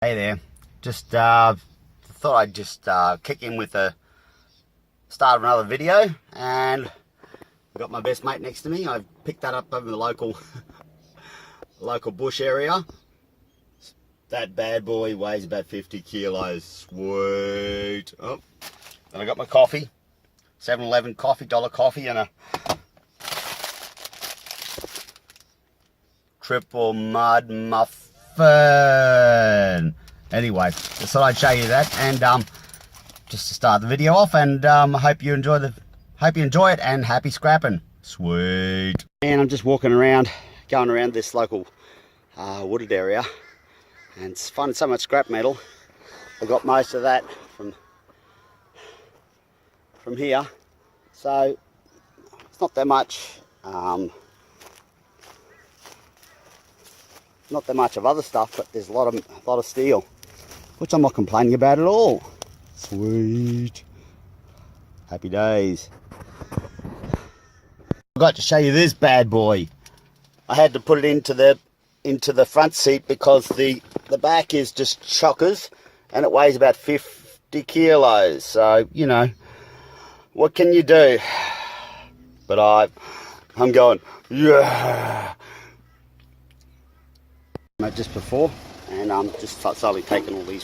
Hey there, just thought I'd just kick in with the start of another video, and I've got my best mate next to me. I've picked that up over the local bush area. That bad boy weighs about 50 kilos, sweet. Oh, and I got my coffee, 7-Eleven coffee, $1 coffee, and a triple mud muffin. Anyway, just thought I'd show you that, and just to start the video off, and I hope you enjoy it, and happy scrapping. Sweet. And I'm just walking around, going around this local wooded area, and finding so much scrap metal. I got most of that from here, so it's not that much. Not that much of other stuff, but there's a lot of steel, which I'm not complaining about at all. Sweet. Happy days. I got to show you this bad boy. I had to put it into the front seat because the back is just chockers, and it weighs about 50 kilos. So, you know, what can you do? But I'm going, yeah. Just before, and just slowly taking all these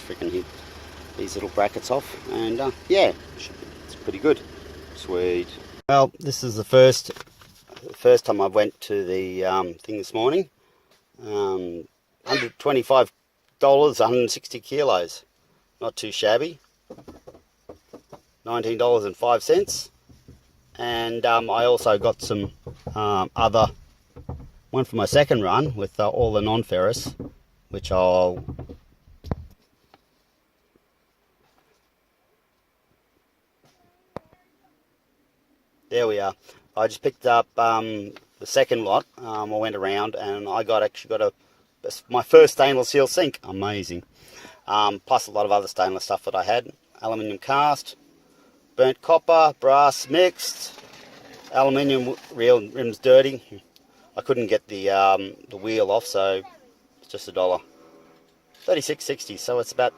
these little brackets off, and yeah, it's pretty good. Sweet. Well, this is the first time I went to the thing this morning. $125, 160 kilos, not too shabby. $19.05, and I also got some other one for my second run with all the non-ferrous, which there we are. I just picked up the second lot. I went around, and I actually got my first stainless steel sink. Amazing. Plus a lot of other stainless stuff that I had. Aluminium cast, burnt copper, brass mixed, aluminium rims dirty. I couldn't get the wheel off, so it's just $1. 36.60, so it's about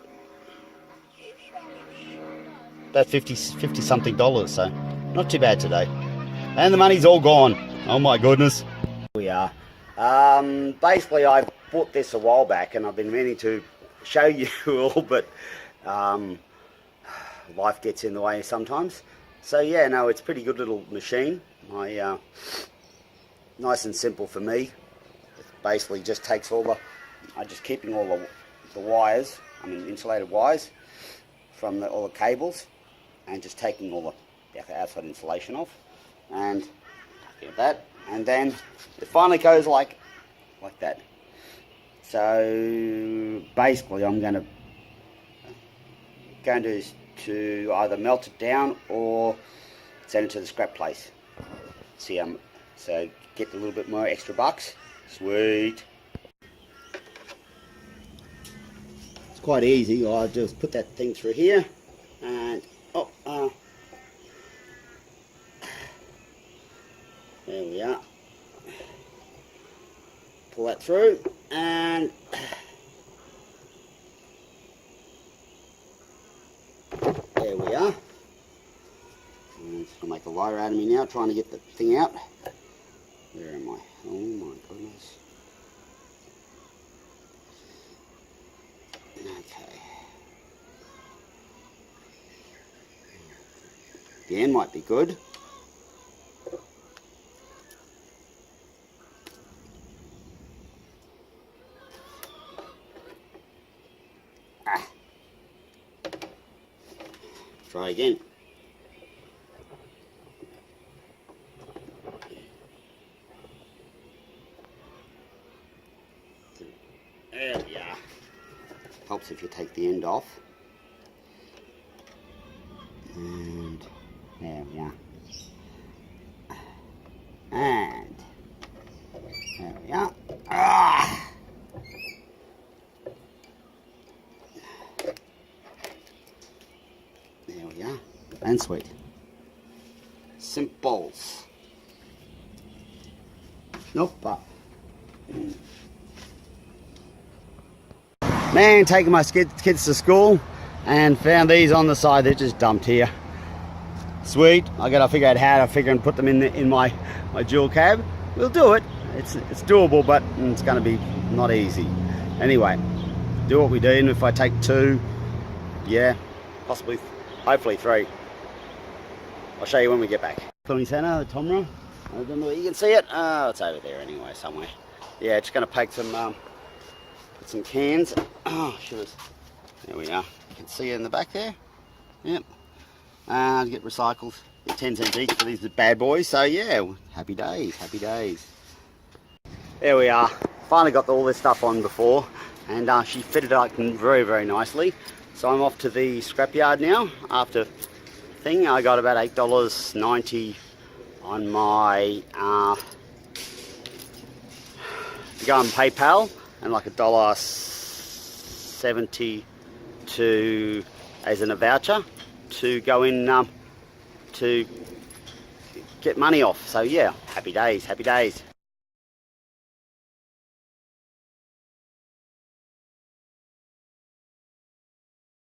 50 something dollars, so not too bad today. And the money's all gone. Oh my goodness. Here we are. Basically, I bought this a while back, and I've been meaning to show you all, but life gets in the way sometimes. So yeah, no, it's a pretty good little machine. Nice and simple for me. It basically just takes I'm just keeping all the wires, insulated wires from all the cables, and just taking all the outside insulation off, and get that, and then it finally goes like that. So basically, I'm going to either melt it down or send it to the scrap place. So get a little bit more extra bucks. Sweet. It's quite easy. All I do is put that thing through here, and there we are. Pull that through, and there we are. And it's going to make a liar out of me now, trying to get the thing out. Where am I? Oh my goodness. Okay. The end might be good. Try again. There we are. Helps if you take the end off. And there we are. And there we are. There we are. And sweet. Simples. Nope. Man, taking my kids to school and found these on the side. They're just dumped here. Sweet. I gotta figure out how to put them in my dual cab. We'll do it. It's doable, but it's gonna be not easy. Anyway, do what we do, and if I take 2, yeah, possibly, hopefully 3. I'll show you when we get back. Cleaning Centre, the Tomra. I don't know if you can see it. Oh, it's over there anyway, somewhere. Yeah, just gonna pack some cans. Oh, there we are. You can see it in the back there. Yep. Get recycled. Get 10 cents each for these bad boys. So yeah, happy days, happy days. There we are. Finally got all this stuff on before, and she fitted it up very, very nicely. So I'm off to the scrapyard now. After thing, I got about $8.90 on my go on PayPal, and like $1.72 as in a voucher to go in to get money off. So yeah, happy days, happy days.